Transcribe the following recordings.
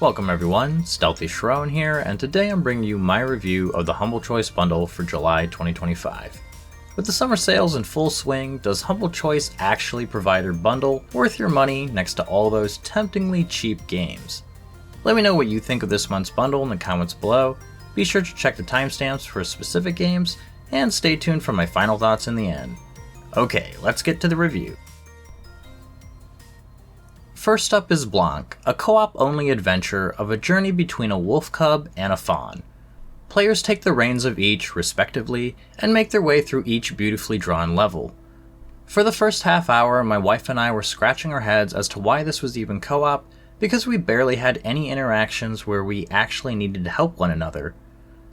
Welcome everyone, StealthyShiroean here, and today I'm bringing you my review of the Humble Choice bundle for July 2025. With the summer sales in full swing, does Humble Choice actually provide a bundle worth your money next to all those temptingly cheap games? Let me know what you think of this month's bundle in the comments below. Be sure to check the timestamps for specific games, and stay tuned for my final thoughts in the end. Okay, let's get to the review. First up is Blanc, a co-op only adventure of a journey between a wolf cub and a fawn. Players take the reins of each, respectively, and make their way through each beautifully drawn level. For the first half hour, my wife and I were scratching our heads as to why this was even co-op, because we barely had any interactions where we actually needed to help one another.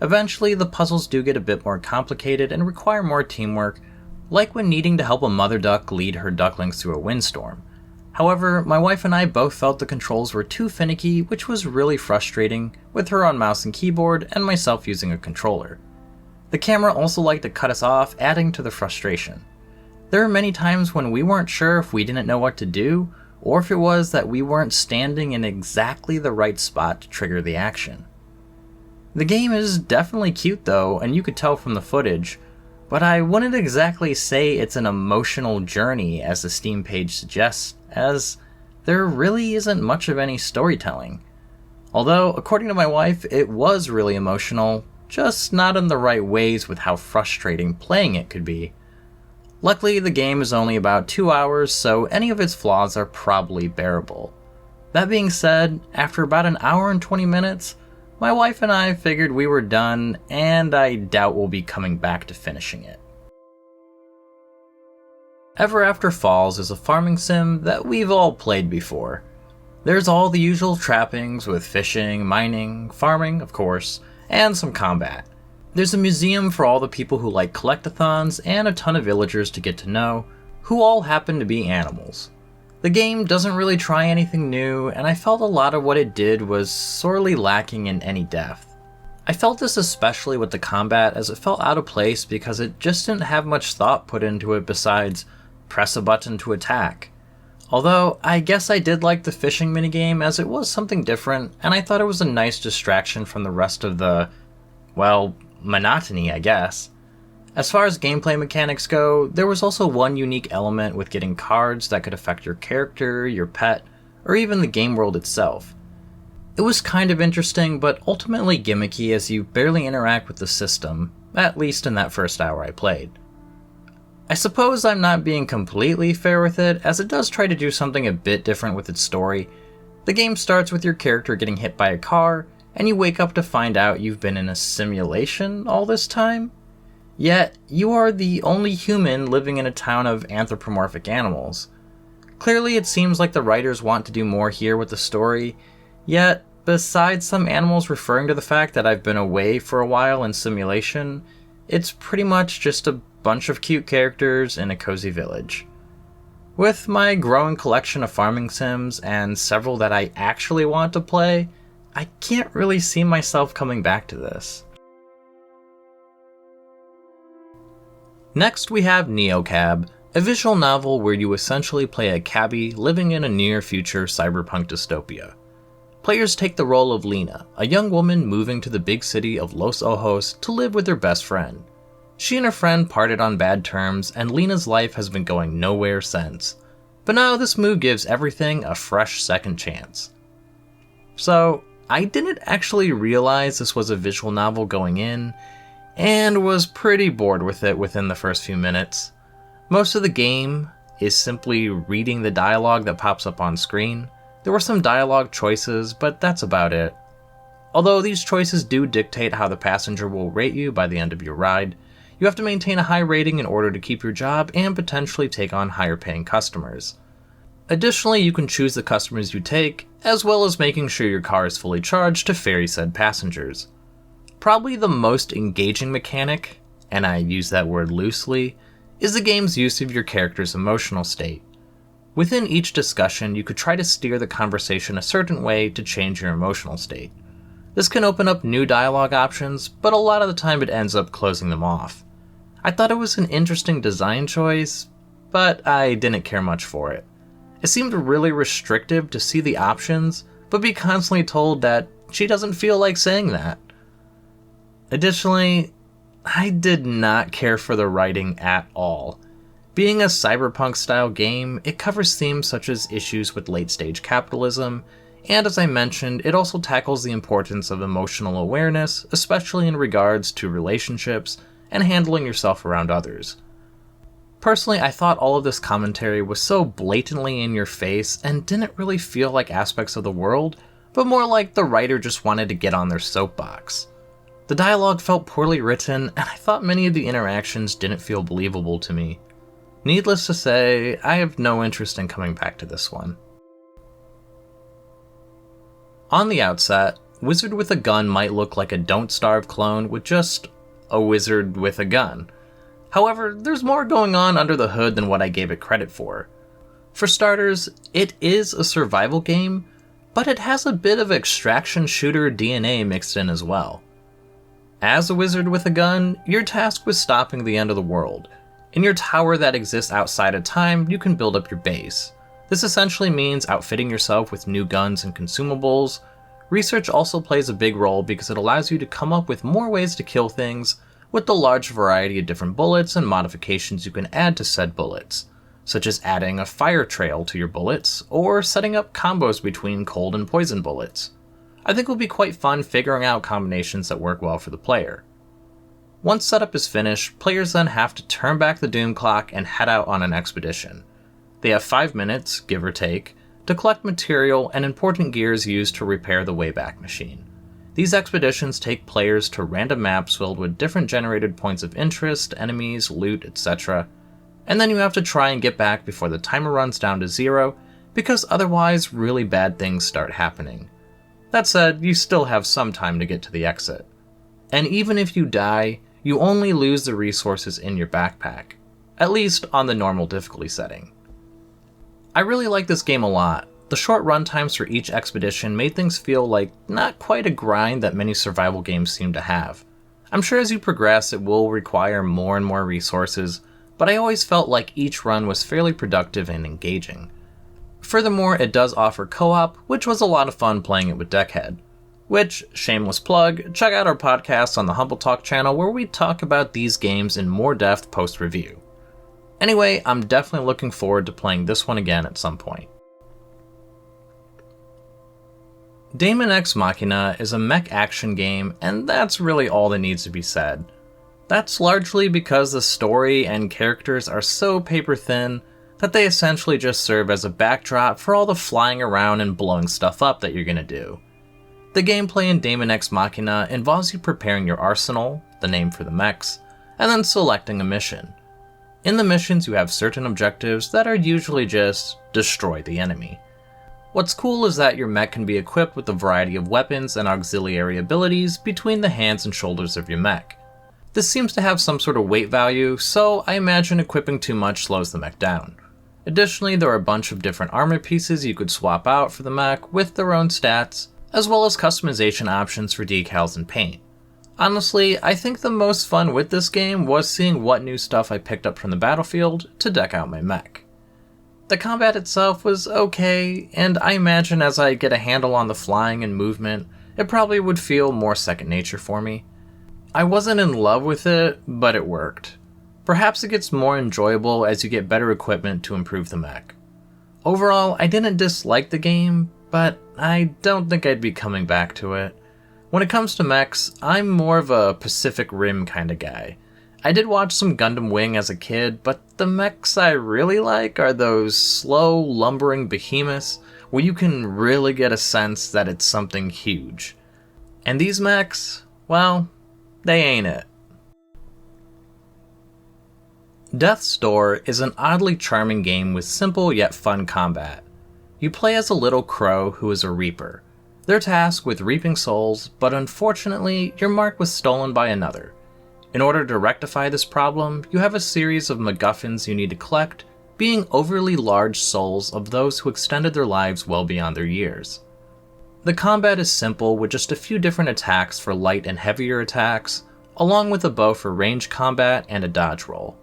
Eventually, the puzzles do get a bit more complicated and require more teamwork, like when needing to help a mother duck lead her ducklings through a windstorm. However, my wife and I both felt the controls were too finicky, which was really frustrating, with her on mouse and keyboard and myself using a controller. The camera also liked to cut us off, adding to the frustration. There were many times when we weren't sure if we didn't know what to do, or if it was that we weren't standing in exactly the right spot to trigger the action. The game is definitely cute though, and you could tell from the footage, but I wouldn't exactly say it's an emotional journey as the Steam page suggests, as there really isn't much of any storytelling. Although, according to my wife, it was really emotional, just not in the right ways with how frustrating playing it could be. Luckily, the game is only about 2 hours, so any of its flaws are probably bearable. That being said, after about an hour and 20 minutes, my wife and I figured we were done, and I doubt we'll be coming back to finishing it. Everafter Falls is a farming sim that we've all played before. There's all the usual trappings with fishing, mining, farming, of course, and some combat. There's a museum for all the people who like collectathons and a ton of villagers to get to know, who all happen to be animals. The game doesn't really try anything new, and I felt a lot of what it did was sorely lacking in any depth. I felt this especially with the combat, as it felt out of place because it just didn't have much thought put into it besides press a button to attack. Although, I guess I did like the fishing minigame as it was something different, and I thought it was a nice distraction from the rest of the, well, monotony, I guess. As far as gameplay mechanics go, there was also one unique element with getting cards that could affect your character, your pet, or even the game world itself. It was kind of interesting, but ultimately gimmicky as you barely interact with the system, at least in that first hour I played. I suppose I'm not being completely fair with it, as it does try to do something a bit different with its story. The game starts with your character getting hit by a car, and you wake up to find out you've been in a simulation all this time. Yet, you are the only human living in a town of anthropomorphic animals. Clearly it seems like the writers want to do more here with the story, yet, besides some animals referring to the fact that I've been away for a while in simulation, it's pretty much just a bunch of cute characters in a cozy village. With my growing collection of farming sims and several that I actually want to play, I can't really see myself coming back to this. Next we have NeoCab, a visual novel where you essentially play a cabbie living in a near-future cyberpunk dystopia. Players take the role of Lena, a young woman moving to the big city of Los Ojos to live with her best friend. She and her friend parted on bad terms, and Lena's life has been going nowhere since. But now this move gives everything a fresh second chance. So, I didn't actually realize this was a visual novel going in, and was pretty bored with it within the first few minutes. Most of the game is simply reading the dialogue that pops up on screen. There were some dialogue choices, but that's about it. Although these choices do dictate how the passenger will rate you by the end of your ride, you have to maintain a high rating in order to keep your job and potentially take on higher paying customers. Additionally, you can choose the customers you take, as well as making sure your car is fully charged to ferry said passengers. Probably the most engaging mechanic, and I use that word loosely, is the game's use of your character's emotional state. Within each discussion, you could try to steer the conversation a certain way to change your emotional state. This can open up new dialogue options, but a lot of the time it ends up closing them off. I thought it was an interesting design choice, but I didn't care much for it. It seemed really restrictive to see the options, but be constantly told that she doesn't feel like saying that. Additionally, I did not care for the writing at all. Being a cyberpunk-style game, it covers themes such as issues with late-stage capitalism, and as I mentioned, it also tackles the importance of emotional awareness, especially in regards to relationships and handling yourself around others. Personally, I thought all of this commentary was so blatantly in your face and didn't really feel like aspects of the world, but more like the writer just wanted to get on their soapbox. The dialogue felt poorly written, and I thought many of the interactions didn't feel believable to me. Needless to say, I have no interest in coming back to this one. On the outset, Wizard with a Gun might look like a Don't Starve clone with just a wizard with a gun. However, there's more going on under the hood than what I gave it credit for. For starters, it is a survival game, but it has a bit of extraction shooter DNA mixed in as well. As a wizard with a gun, you're tasked with stopping the end of the world. In your tower that exists outside of time, you can build up your base. This essentially means outfitting yourself with new guns and consumables. Research also plays a big role because it allows you to come up with more ways to kill things, with the large variety of different bullets and modifications you can add to said bullets, such as adding a fire trail to your bullets, or setting up combos between cold and poison bullets. I think it will be quite fun figuring out combinations that work well for the player. Once setup is finished, players then have to turn back the doom clock and head out on an expedition. They have 5 minutes, give or take, to collect material and important gears used to repair the Wayback Machine. These expeditions take players to random maps filled with different generated points of interest, enemies, loot, etc., and then you have to try and get back before the timer runs down to 0, because otherwise really bad things start happening. That said, you still have some time to get to the exit. And even if you die, you only lose the resources in your backpack, at least on the normal difficulty setting. I really like this game a lot. The short runtimes for each expedition made things feel like not quite a grind that many survival games seem to have. I'm sure as you progress it will require more and more resources, but I always felt like each run was fairly productive and engaging. Furthermore, it does offer co-op, which was a lot of fun playing it with Deckhead. Which, shameless plug, check out our podcast on the Humble Talk channel where we talk about these games in more depth post-review. Anyway, I'm definitely looking forward to playing this one again at some point. Daemon X Machina is a mech action game, and that's really all that needs to be said. That's largely because the story and characters are so paper thin that they essentially just serve as a backdrop for all the flying around and blowing stuff up that you're gonna do. The gameplay in Daemon X Machina involves you preparing your arsenal, the name for the mechs, and then selecting a mission. In the missions you have certain objectives that are usually just destroy the enemy. What's cool is that your mech can be equipped with a variety of weapons and auxiliary abilities between the hands and shoulders of your mech. This seems to have some sort of weight value, so I imagine equipping too much slows the mech down. Additionally, there are a bunch of different armor pieces you could swap out for the mech with their own stats, as well as customization options for decals and paint. Honestly, I think the most fun with this game was seeing what new stuff I picked up from the battlefield to deck out my mech. The combat itself was okay, and I imagine as I get a handle on the flying and movement, it probably would feel more second nature for me. I wasn't in love with it, but it worked. Perhaps it gets more enjoyable as you get better equipment to improve the mech. Overall, I didn't dislike the game, but I don't think I'd be coming back to it. When it comes to mechs, I'm more of a Pacific Rim kind of guy. I did watch some Gundam Wing as a kid, but the mechs I really like are those slow, lumbering behemoths where you can really get a sense that it's something huge. And these mechs, well, they ain't it. Death's Door is an oddly charming game with simple yet fun combat. You play as a little crow who is a reaper. They're tasked with reaping souls, but unfortunately, your mark was stolen by another. In order to rectify this problem, you have a series of MacGuffins you need to collect, being overly large souls of those who extended their lives well beyond their years. The combat is simple with just a few different attacks for light and heavier attacks, along with a bow for range combat and a dodge roll.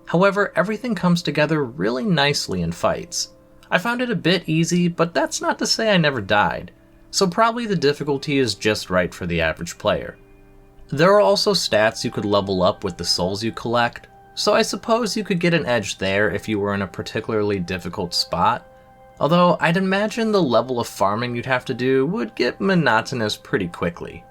However, everything comes together really nicely in fights. I found it a bit easy, but that's not to say I never died. so probably the difficulty is just right for the average player. There are also stats you could level up with the souls you collect, so I suppose you could get an edge there if you were in a particularly difficult spot, although I'd imagine the level of farming you'd have to do would get monotonous pretty quickly.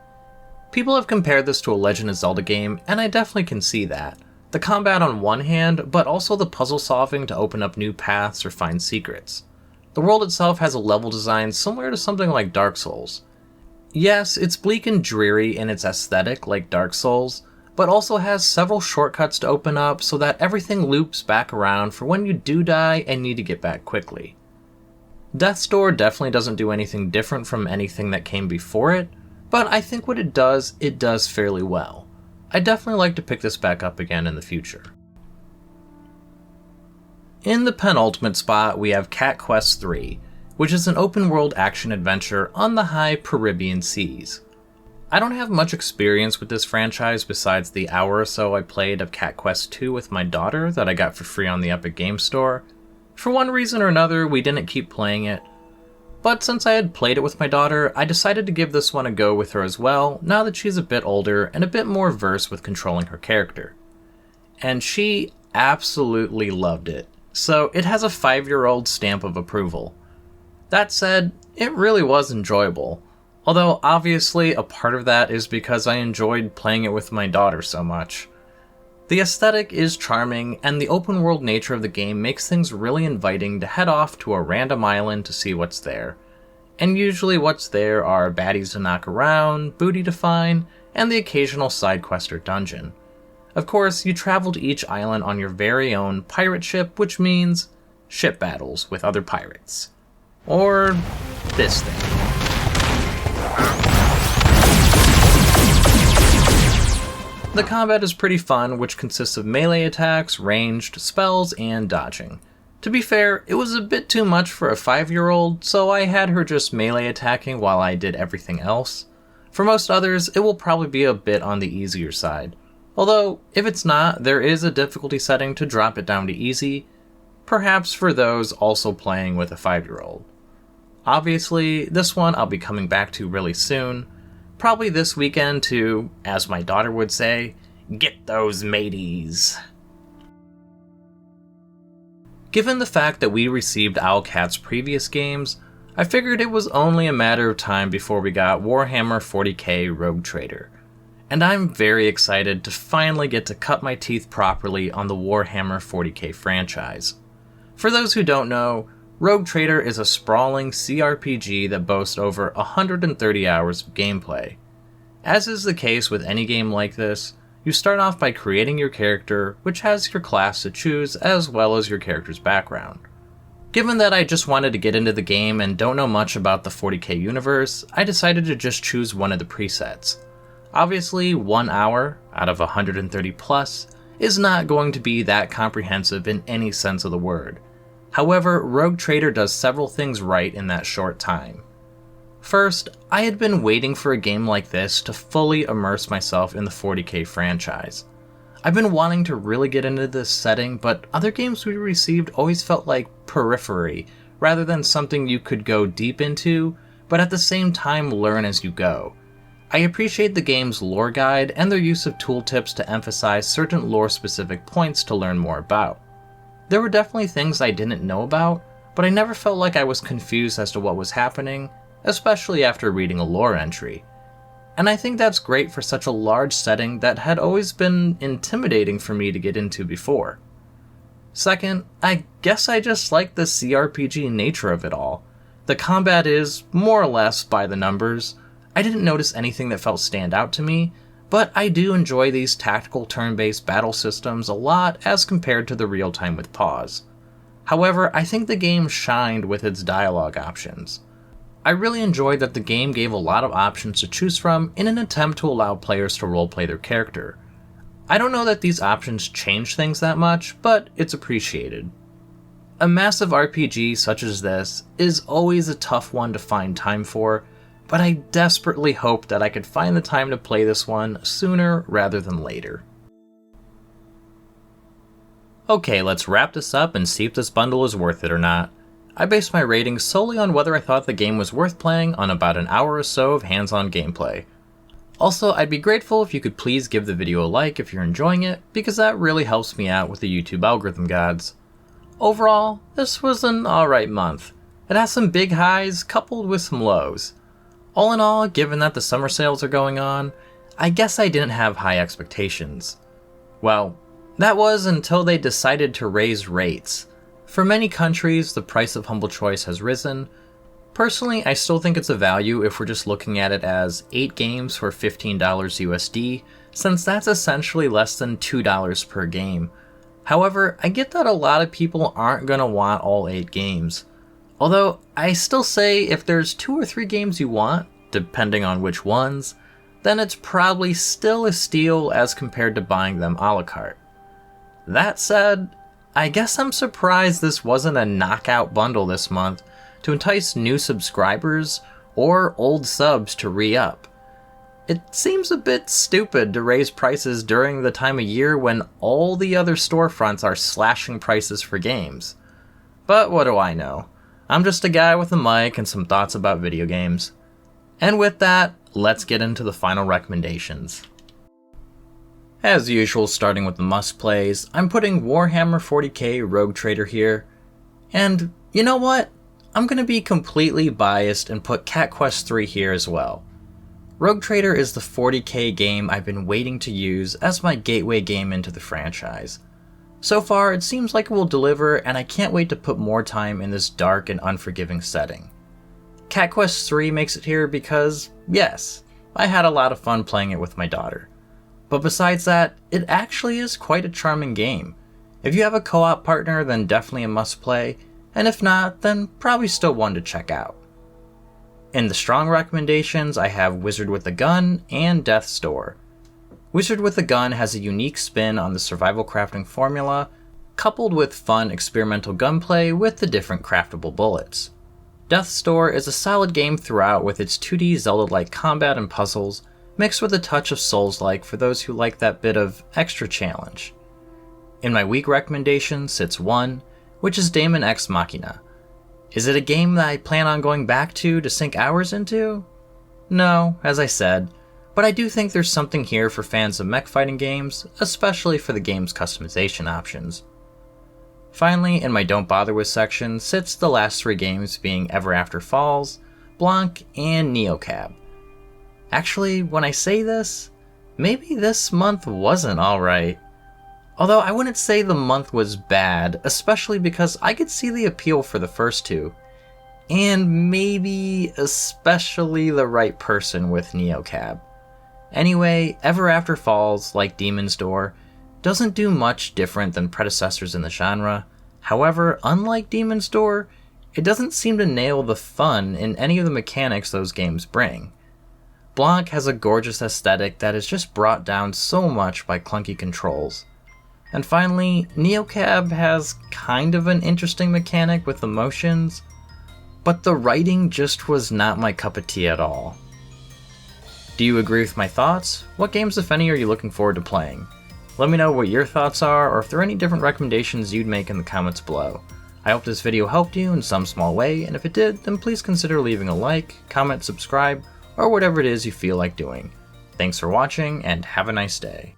People have compared this to a Legend of Zelda game, and I definitely can see that. The combat on one hand, but also the puzzle solving to open up new paths or find secrets. The world itself has a level design similar to something like Dark Souls. Yes, it's bleak and dreary in its aesthetic like Dark Souls, but also has several shortcuts to open up so that everything loops back around for when you do die and need to get back quickly. Death's Door definitely doesn't do anything different from anything that came before it, but I think what it does fairly well. I'd definitely like to pick this back up again in the future. In the penultimate spot, we have Cat Quest 3, which is an open-world action-adventure on the high Caribbean seas. I don't have much experience with this franchise besides the hour or so I played of Cat Quest 2 with my daughter that I got for free on the Epic Game Store. For one reason or another, we didn't keep playing it, but since I had played it with my daughter, I decided to give this one a go with her as well, now that she's a bit older and a bit more versed with controlling her character. And she absolutely loved it, so it has a 5-year-old stamp of approval. That said, it really was enjoyable, although obviously a part of that is because I enjoyed playing it with my daughter so much. The aesthetic is charming, and the open world nature of the game makes things really inviting to head off to a random island to see what's there. And usually what's there are baddies to knock around, booty to find, and the occasional side quest or dungeon. Of course, you travel to each island on your very own pirate ship, which means ship battles with other pirates. Or this thing. The combat is pretty fun, which consists of melee attacks, ranged, spells, and dodging. To be fair, it was a bit too much for a 5-year-old, so I had her just melee attacking while I did everything else. For most others, it will probably be a bit on the easier side. Although, if it's not, there is a difficulty setting to drop it down to easy, perhaps for those also playing with a 5-year-old. Obviously, this one I'll be coming back to really soon, probably this weekend to, as my daughter would say, get those mateys. Given the fact that we received Owlcat's previous games, I figured it was only a matter of time before we got Warhammer 40k Rogue Trader. And I'm very excited to finally get to cut my teeth properly on the Warhammer 40k franchise. For those who don't know, Rogue Trader is a sprawling CRPG that boasts over 130 hours of gameplay. As is the case with any game like this, you start off by creating your character, which has your class to choose as well as your character's background. Given that I just wanted to get into the game and don't know much about the 40k universe, I decided to just choose one of the presets. Obviously, 1 hour out of 130 plus is not going to be that comprehensive in any sense of the word. However, Rogue Trader does several things right in that short time. First, I had been waiting for a game like this to fully immerse myself in the 40k franchise. I've been wanting to really get into this setting, but other games we received always felt like periphery, rather than something you could go deep into, but at the same time learn as you go. I appreciate the game's lore guide and their use of tooltips to emphasize certain lore-specific points to learn more about. There were definitely things I didn't know about, but I never felt like I was confused as to what was happening, especially after reading a lore entry. And I think that's great for such a large setting that had always been intimidating for me to get into before. Second, I guess I just like the CRPG nature of it all. The combat is, more or less, by the numbers. I didn't notice anything that felt stand out to me, but I do enjoy these tactical turn-based battle systems a lot as compared to the real-time with pause. However, I think the game shined with its dialogue options. I really enjoyed that the game gave a lot of options to choose from in an attempt to allow players to roleplay their character. I don't know that these options change things that much, but it's appreciated. A massive RPG such as this is always a tough one to find time for, but I desperately hope that I could find the time to play this one sooner rather than later. Okay, let's wrap this up and see if this bundle is worth it or not. I based my rating solely on whether I thought the game was worth playing on about an hour or so of hands-on gameplay. Also, I'd be grateful if you could please give the video a like if you're enjoying it, because that really helps me out with the YouTube algorithm gods. Overall, this was an alright month. It has some big highs coupled with some lows. All in all, given that the summer sales are going on, I guess I didn't have high expectations. Well, that was until they decided to raise rates. For many countries, the price of Humble Choice has risen. Personally, I still think it's a value if we're just looking at it as 8 games for $15 USD, since that's essentially less than $2 per game. However, I get that a lot of people aren't going to want all 8 games. Although, I still say if there's 2 or 3 games you want, depending on which ones, then it's probably still a steal as compared to buying them a la carte. That said, I guess I'm surprised this wasn't a knockout bundle this month to entice new subscribers or old subs to re-up. It seems a bit stupid to raise prices during the time of year when all the other storefronts are slashing prices for games. But what do I know? I'm just a guy with a mic and some thoughts about video games. And with that, let's get into the final recommendations. As usual, starting with the must-plays, I'm putting Warhammer 40k Rogue Trader here. And you know what? I'm going to be completely biased and put Cat Quest 3 here as well. Rogue Trader is the 40k game I've been waiting to use as my gateway game into the franchise. So far, it seems like it will deliver, and I can't wait to put more time in this dark and unforgiving setting. Cat Quest 3 makes it here because, yes, I had a lot of fun playing it with my daughter. But besides that, it actually is quite a charming game. If you have a co-op partner, then definitely a must-play, and if not, then probably still one to check out. In the strong recommendations, I have Wizard with a Gun and Death's Door. Wizard with a Gun has a unique spin on the survival crafting formula, coupled with fun experimental gunplay with the different craftable bullets. Death's Door is a solid game throughout with its 2D Zelda-like combat and puzzles, mixed with a touch of Souls-like for those who like that bit of extra challenge. In my week recommendation sits one, which is Daemon X Machina. Is it a game that I plan on going back to sink hours into? No, as I said, but I do think there's something here for fans of mech fighting games, especially for the game's customization options. Finally, in my Don't Bother With section sits the last 3 games being Everafter Falls, Blanc, and Neocab. Actually, when I say this, maybe this month wasn't alright. Although I wouldn't say the month was bad, especially because I could see the appeal for the first 2. And maybe especially the right person with Neocab. Anyway, Everafter Falls, like Demon's Door, doesn't do much different than predecessors in the genre. However, unlike Demon's Door, it doesn't seem to nail the fun in any of the mechanics those games bring. Blanc has a gorgeous aesthetic that is just brought down so much by clunky controls. And finally, Neocab has kind of an interesting mechanic with emotions, but the writing just was not my cup of tea at all. Do you agree with my thoughts? What games, if any, are you looking forward to playing? Let me know what your thoughts are, or if there are any different recommendations you'd make in the comments below. I hope this video helped you in some small way, and if it did, then please consider leaving a like, comment, subscribe, or whatever it is you feel like doing. Thanks for watching, and have a nice day.